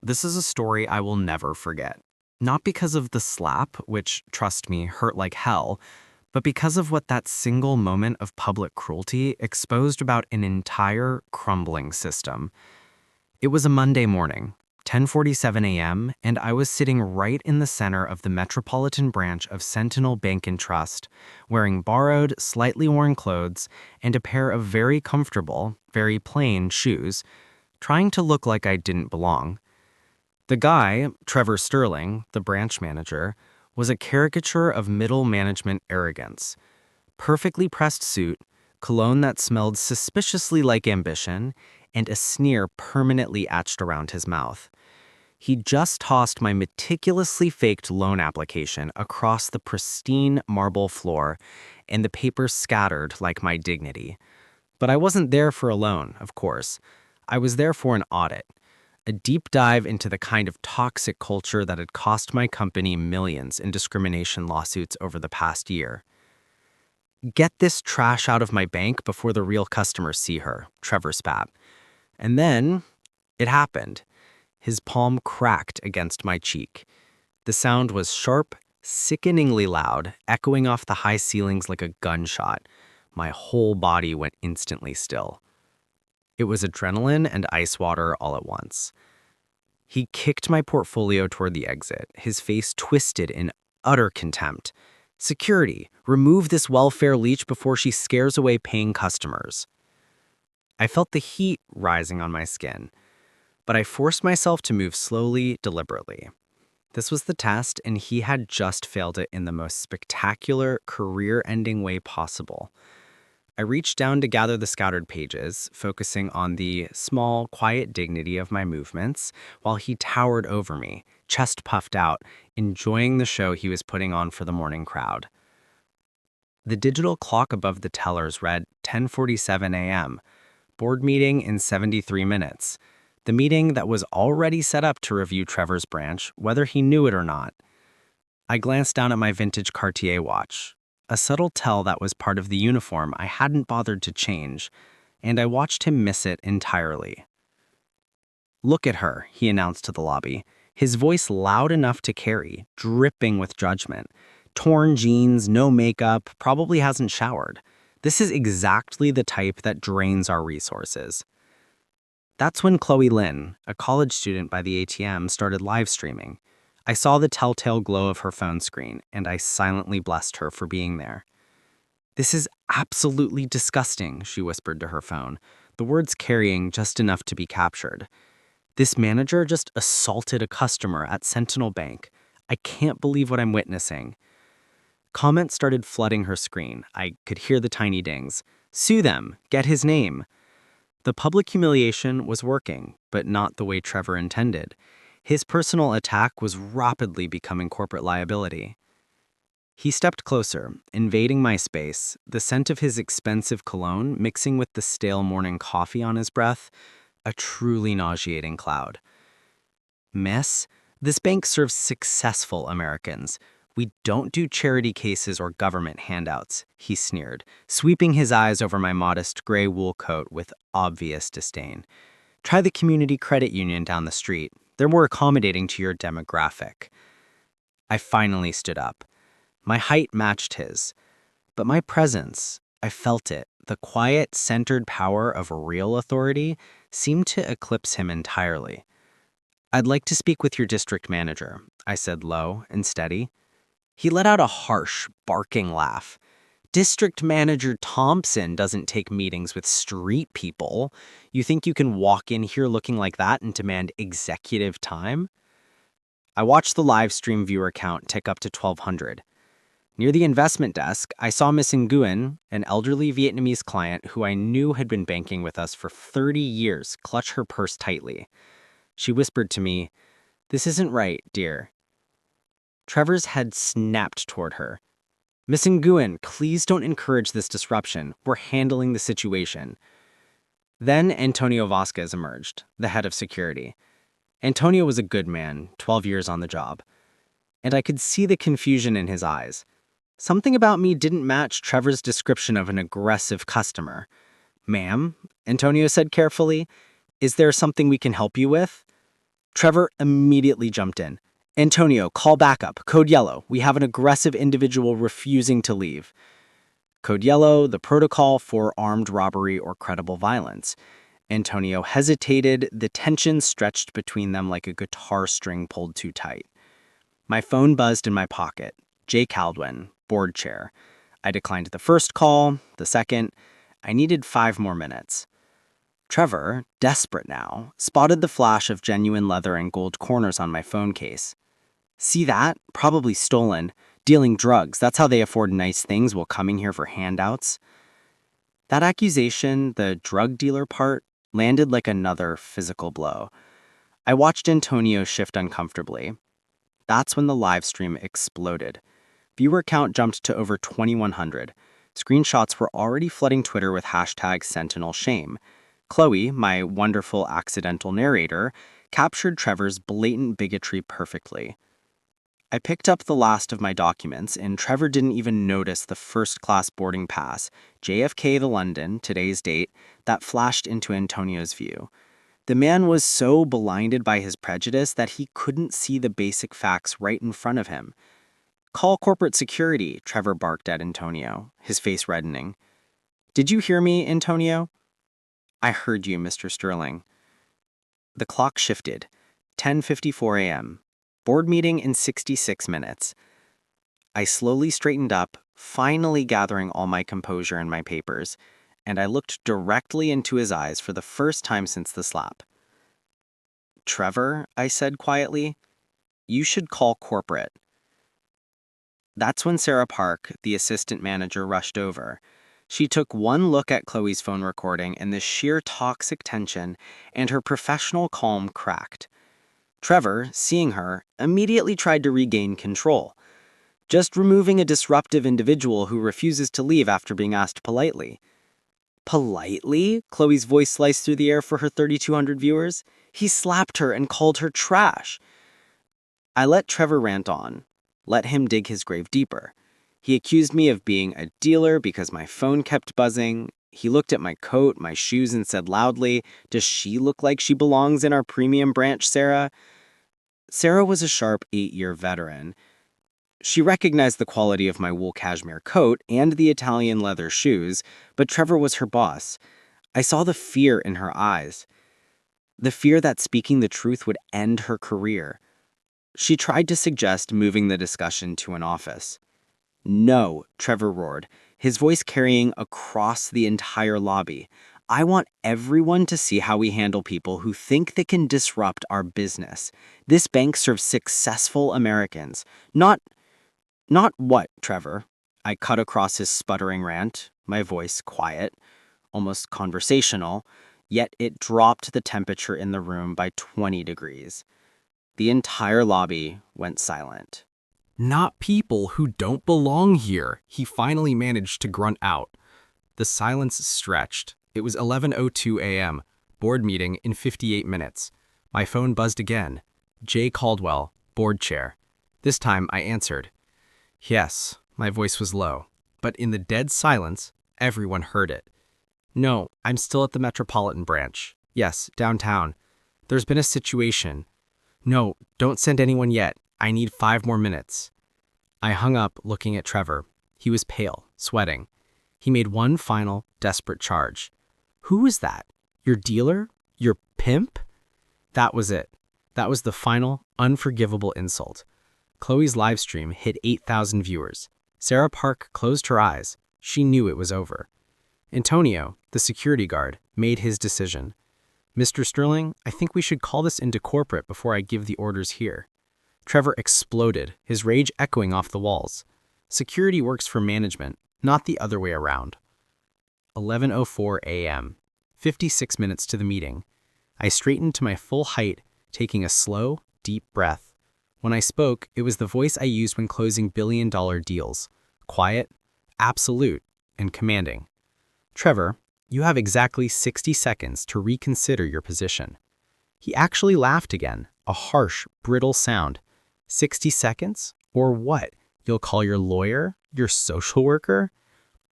This is a story I will never forget. Not because of the slap, which, trust me, hurt like hell, but because of what that single moment of public cruelty exposed about an entire crumbling system. It was a Monday morning, 10:47 a.m., and I was sitting right in the center of the metropolitan branch of Sentinel Bank and Trust, wearing borrowed, slightly worn clothes and a pair of very comfortable, very plain shoes, trying to look like I didn't belong. The guy, Trevor Sterling, the branch manager, was a caricature of middle management arrogance. Perfectly pressed suit, cologne that smelled suspiciously like ambition, and a sneer permanently etched around his mouth. He just tossed my meticulously faked loan application across the pristine marble floor, and the papers scattered like my dignity. But I wasn't there for a loan, of course. I was there for an audit. A deep dive into the kind of toxic culture that had cost my company millions in discrimination lawsuits over the past year. Get this trash out of my bank before the real customers see her, Trevor spat. And then it happened. His palm cracked against my cheek. The sound was sharp, sickeningly loud, echoing off the high ceilings like a gunshot. My whole body went instantly still. It was adrenaline and ice water all at once. He kicked my portfolio toward the exit, his face twisted in utter contempt. Security, remove this welfare leech before she scares away paying customers. I felt the heat rising on my skin, but I forced myself to move slowly, deliberately. This was the test, and he had just failed it in the most spectacular, career-ending way possible. I reached down to gather the scattered pages, focusing on the small, quiet dignity of my movements, while he towered over me, chest puffed out, enjoying the show he was putting on for the morning crowd. The digital clock above the tellers read 10:47 a.m., board meeting in 73 minutes, the meeting that was already set up to review Trevor's branch, whether he knew it or not. I glanced down at my vintage Cartier watch, a subtle tell that was part of the uniform I hadn't bothered to change, and I watched him miss it entirely. "Look at her," he announced to the lobby, his voice loud enough to carry, dripping with judgment. Torn jeans, no makeup, probably hasn't showered. This is exactly the type that drains our resources. That's when Chloe Lynn, a college student by the ATM, started live streaming. I saw the telltale glow of her phone screen, and I silently blessed her for being there. "This is absolutely disgusting," she whispered to her phone, the words carrying just enough to be captured. "This manager just assaulted a customer at Sentinel Bank. I can't believe what I'm witnessing." Comments started flooding her screen. I could hear the tiny dings. "Sue them! Get his name!" The public humiliation was working, but not the way Trevor intended. His personal attack was rapidly becoming corporate liability. He stepped closer, invading my space, the scent of his expensive cologne mixing with the stale morning coffee on his breath, a truly nauseating cloud. "Miss, this bank serves successful Americans. We don't do charity cases or government handouts," he sneered, sweeping his eyes over my modest gray wool coat with obvious disdain. "Try the community credit union down the street. They're more accommodating to your demographic." I finally stood up. My height matched his, but my presence, I felt it, the quiet, centered power of real authority, seemed to eclipse him entirely. "I'd like to speak with your district manager," I said low and steady. He let out a harsh, barking laugh. "District Manager Thompson doesn't take meetings with street people. You think you can walk in here looking like that and demand executive time?" I watched the live stream viewer count tick up to 1,200. Near the investment desk, I saw Miss Nguyen, an elderly Vietnamese client who I knew had been banking with us for 30 years, clutch her purse tightly. She whispered to me, "This isn't right, dear." Trevor's head snapped toward her. "Miss Nguyen, please don't encourage this disruption. We're handling the situation." Then Antonio Vasquez emerged, the head of security. Antonio was a good man, 12 years on the job. And I could see the confusion in his eyes. Something about me didn't match Trevor's description of an aggressive customer. "Ma'am," Antonio said carefully, "is there something we can help you with?" Trevor immediately jumped in. Antonio, call backup. Code yellow. We have an aggressive individual refusing to leave. Code yellow, the protocol for armed robbery or credible violence. Antonio hesitated, the tension stretched between them like a guitar string pulled too tight. My phone buzzed in my pocket. Jay Caldwin, board chair. I declined the first call, the second. I needed 5 more minutes. Trevor, desperate now, spotted the flash of genuine leather and gold corners on my phone case. See that? Probably stolen. Dealing drugs. That's how they afford nice things while coming here for handouts. That accusation, the drug dealer part, landed like another physical blow. I watched Antonio shift uncomfortably. That's when the live stream exploded. Viewer count jumped to over 2,100. Screenshots were already flooding Twitter with hashtag #SentinelShame. Chloe, my wonderful accidental narrator, captured Trevor's blatant bigotry perfectly. I picked up the last of my documents, and Trevor didn't even notice the first-class boarding pass, JFK to London, today's date, that flashed into Antonio's view. The man was so blinded by his prejudice that he couldn't see the basic facts right in front of him. Call corporate security, Trevor barked at Antonio, his face reddening. Did you hear me, Antonio? I heard you, Mr. Sterling. The clock shifted. 10:54 a.m. Board meeting in 66 minutes. I slowly straightened up, finally gathering all my composure and my papers, and I looked directly into his eyes for the first time since the slap. Trevor, I said quietly, you should call corporate. That's when Sarah Park, the assistant manager, rushed over. She took one look at Chloe's phone recording, and the sheer toxic tension and her professional calm cracked. Trevor, seeing her, immediately tried to regain control. Just removing a disruptive individual who refuses to leave after being asked politely. Politely? Chloe's voice sliced through the air for her 3,200 viewers. He slapped her and called her trash. I let Trevor rant on. Let him dig his grave deeper. He accused me of being a dealer because my phone kept buzzing. He looked at my coat, my shoes, and said loudly, "Does she look like she belongs in our premium branch, Sarah?" Sarah was a sharp 8-year veteran. She recognized the quality of my wool cashmere coat and the Italian leather shoes, but Trevor was her boss. I saw the fear in her eyes. The fear that speaking the truth would end her career. She tried to suggest moving the discussion to an office. No, Trevor roared, his voice carrying across the entire lobby. I want everyone to see how we handle people who think they can disrupt our business. This bank serves successful Americans. Not what, Trevor? I cut across his sputtering rant, my voice quiet, almost conversational, yet it dropped the temperature in the room by 20 degrees. The entire lobby went silent. Not people who don't belong here, he finally managed to grunt out. The silence stretched. It was 11:02 a.m., board meeting in 58 minutes. My phone buzzed again. Jay Caldwell, board chair. This time I answered. Yes, my voice was low, but in the dead silence, everyone heard it. No, I'm still at the Metropolitan branch. Yes, downtown. There's been a situation. No, don't send anyone yet. I need 5 more minutes. I hung up, looking at Trevor. He was pale, sweating. He made one final, desperate charge. Who was that? Your dealer? Your pimp? That was it. That was the final, unforgivable insult. Chloe's live stream hit 8,000 viewers. Sarah Park closed her eyes. She knew it was over. Antonio, the security guard, made his decision. Mr. Sterling, I think we should call this into corporate before I give the orders here. Trevor exploded, his rage echoing off the walls. Security works for management, not the other way around. 11:04 a.m. 56 minutes to the meeting. I straightened to my full height, taking a slow, deep breath. When I spoke, it was the voice I used when closing billion-dollar deals. Quiet, absolute, and commanding. Trevor, you have exactly 60 seconds to reconsider your position. He actually laughed again, a harsh, brittle sound. 60 seconds? Or what? You'll call your lawyer? Your social worker?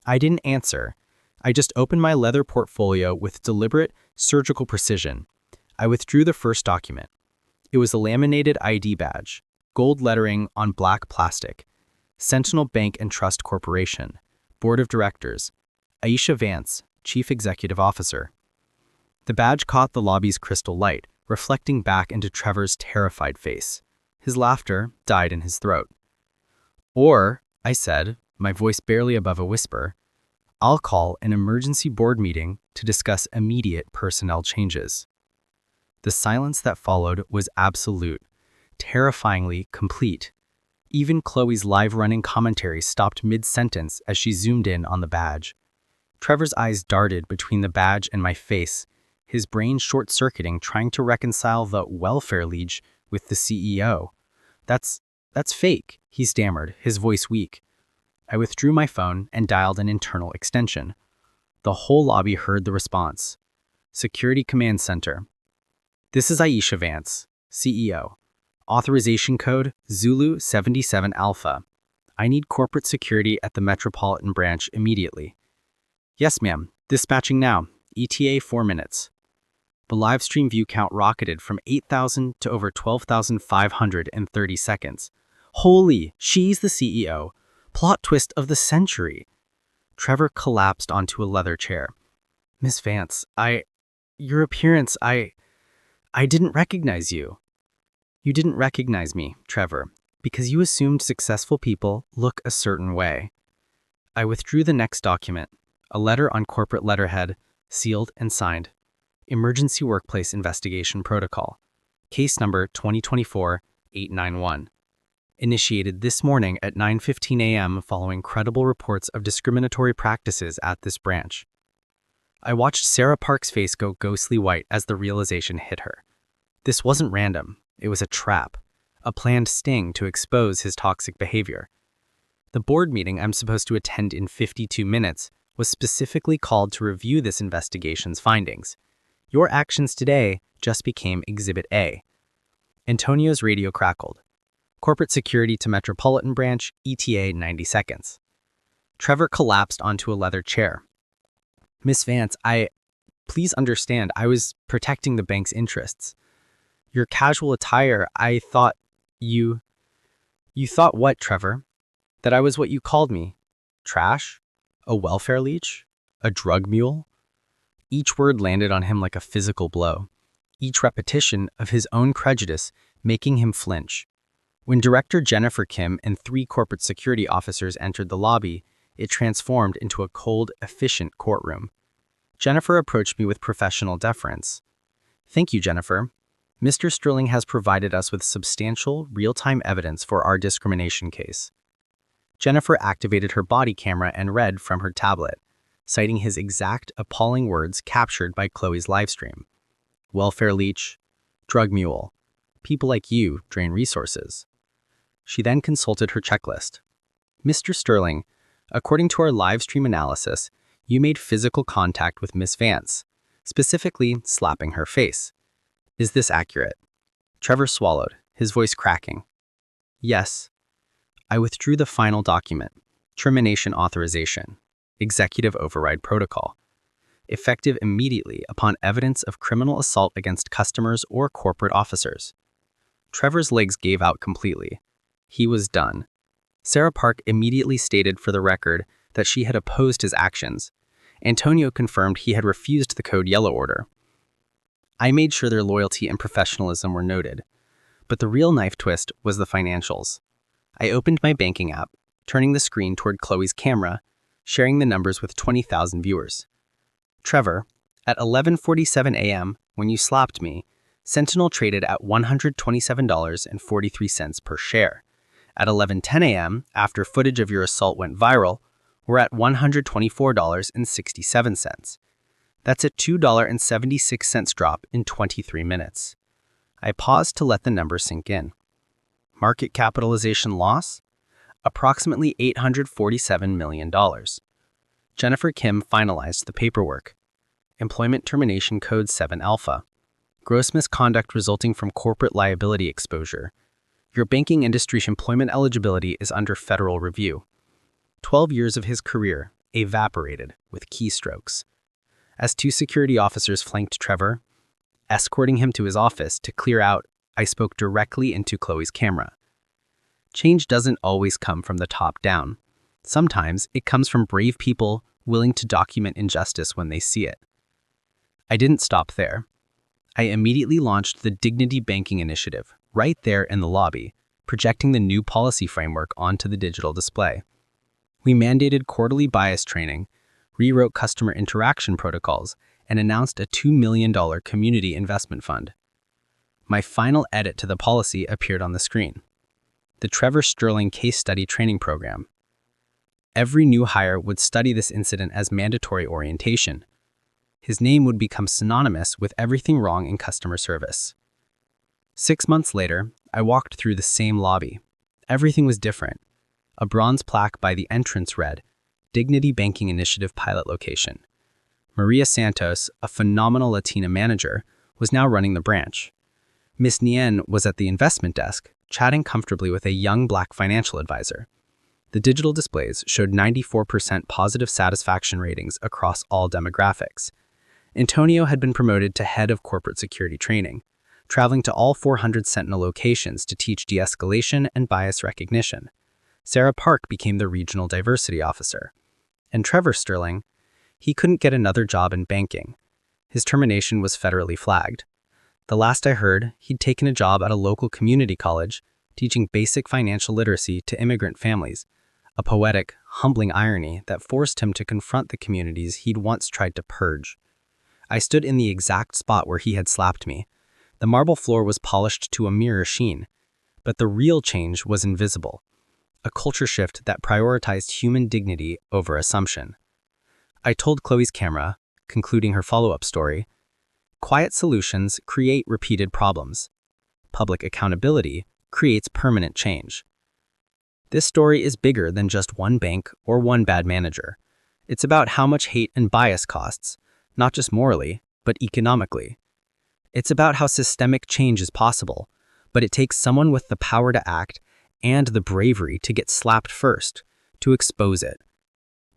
I didn't answer. I just opened my leather portfolio with deliberate, surgical precision. I withdrew the first document. It was a laminated ID badge, gold lettering on black plastic. Sentinel Bank and Trust Corporation, Board of Directors, Aisha Vance, Chief Executive Officer. The badge caught the lobby's crystal light, reflecting back into Trevor's terrified face. His laughter died in his throat. Or, I said, my voice barely above a whisper, I'll call an emergency board meeting to discuss immediate personnel changes. The silence that followed was absolute, terrifyingly complete. Even Chloe's live-running commentary stopped mid-sentence as she zoomed in on the badge. Trevor's eyes darted between the badge and my face, his brain short-circuiting trying to reconcile the welfare league with the CEO. That's fake, he stammered, his voice weak. I withdrew my phone and dialed an internal extension. The whole lobby heard the response. Security Command Center. This is Aisha Vance, CEO. Authorization code Zulu 77 Alpha. I need corporate security at the Metropolitan branch immediately. Yes, ma'am. Dispatching now. ETA 4 minutes. The live stream view count rocketed from 8,000 to over 12,500 in 30 seconds. Holy, she's the CEO. Plot twist of the century. Trevor collapsed onto a leather chair. Miss Vance, your appearance, I didn't recognize you. You didn't recognize me, Trevor, because you assumed successful people look a certain way. I withdrew the next document, a letter on corporate letterhead, sealed and signed. Emergency Workplace Investigation Protocol. Case number 2024-891. Initiated this morning at 9:15 a.m. following credible reports of discriminatory practices at this branch. I watched Sarah Park's face go ghostly white as the realization hit her. This wasn't random. It was a trap, a planned sting to expose his toxic behavior. The board meeting I'm supposed to attend in 52 minutes was specifically called to review this investigation's findings. Your actions today just became Exhibit A. Antonio's radio crackled. Corporate security to Metropolitan branch, ETA 90 seconds. Trevor collapsed onto a leather chair. Miss Vance, please understand, I was protecting the bank's interests. Your casual attire, I thought you thought what, Trevor? That I was what you called me? Trash? A welfare leech? A drug mule? Each word landed on him like a physical blow, each repetition of his own prejudice making him flinch. When Director Jennifer Kim and 3 corporate security officers entered the lobby, it transformed into a cold, efficient courtroom. Jennifer approached me with professional deference. Thank you, Jennifer. Mr. Sterling has provided us with substantial, real-time evidence for our discrimination case. Jennifer activated her body camera and read from her tablet, citing his exact appalling words captured by Chloe's livestream. Welfare leech, drug mule, people like you drain resources. She then consulted her checklist. Mr. Sterling, according to our livestream analysis, you made physical contact with Miss Vance, specifically slapping her face. Is this accurate? Trevor swallowed, his voice cracking. Yes. I withdrew the final document, termination authorization, executive override protocol, effective immediately upon evidence of criminal assault against customers or corporate officers. Trevor's legs gave out completely. He was done. Sarah Park immediately stated for the record that she had opposed his actions. Antonio confirmed he had refused the Code Yellow order. I made sure their loyalty and professionalism were noted. But the real knife twist was the financials. I opened my banking app, turning the screen toward Chloe's camera, sharing the numbers with 20,000 viewers. Trevor, at 11:47 a.m., when you slapped me, Sentinel traded at $127.43 per share. At 11:10 a.m., after footage of your assault went viral, we're at $124.67. That's a $2.76 drop in 23 minutes. I paused to let the number sink in. Market capitalization loss? Approximately $847 million. Jennifer Kim finalized the paperwork. Employment Termination Code 7 Alpha. Gross misconduct resulting from corporate liability exposure. Your banking industry's employment eligibility is under federal review. 12 years of his career evaporated with keystrokes. As 2 security officers flanked Trevor, escorting him to his office to clear out I spoke directly into Chloe's camera. Change doesn't always come from the top down. Sometimes it comes from brave people willing to document injustice when they see it. I didn't stop there. I immediately launched the Dignity Banking Initiative right there in the lobby, projecting the new policy framework onto the digital display. We mandated quarterly bias training, rewrote customer interaction protocols, and announced a $2 million community investment fund. My final edit to the policy appeared on the screen. The Trevor Sterling Case Study Training Program. Every new hire would study this incident as mandatory orientation. His name would become synonymous with everything wrong in customer service. 6 months later, I walked through the same lobby. Everything was different. A bronze plaque by the entrance read, Dignity Banking Initiative Pilot Location. Maria Santos, a phenomenal Latina manager, was now running the branch. Miss Nien was at the investment desk, chatting comfortably with a young Black financial advisor. The digital displays showed 94% positive satisfaction ratings across all demographics. Antonio had been promoted to head of corporate security training, traveling to all 400 Sentinel locations to teach de-escalation and bias recognition. Sarah Park became the regional diversity officer. And Trevor Sterling, he couldn't get another job in banking. His termination was federally flagged. The last I heard, he'd taken a job at a local community college, teaching basic financial literacy to immigrant families, a poetic, humbling irony that forced him to confront the communities he'd once tried to purge. I stood in the exact spot where he had slapped me. The marble floor was polished to a mirror sheen, but the real change was invisible, a culture shift that prioritized human dignity over assumption. I told Chloe's camera, concluding her follow-up story, quiet solutions create repeated problems. Public accountability creates permanent change. This story is bigger than just one bank or one bad manager. It's about how much hate and bias costs, not just morally, but economically. It's about how systemic change is possible, but it takes someone with the power to act and the bravery to get slapped first, to expose it.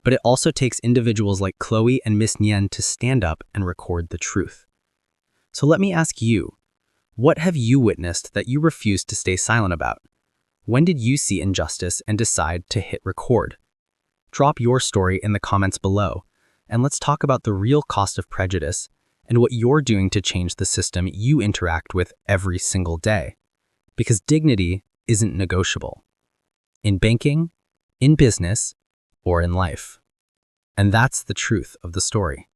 But it also takes individuals like Chloe and Miss Nien to stand up and record the truth. So let me ask you, what have you witnessed that you refuse to stay silent about? When did you see injustice and decide to hit record? Drop your story in the comments below, and let's talk about the real cost of prejudice and what you're doing to change the system you interact with every single day. Because dignity isn't negotiable. In banking, in business, or in life. And that's the truth of the story.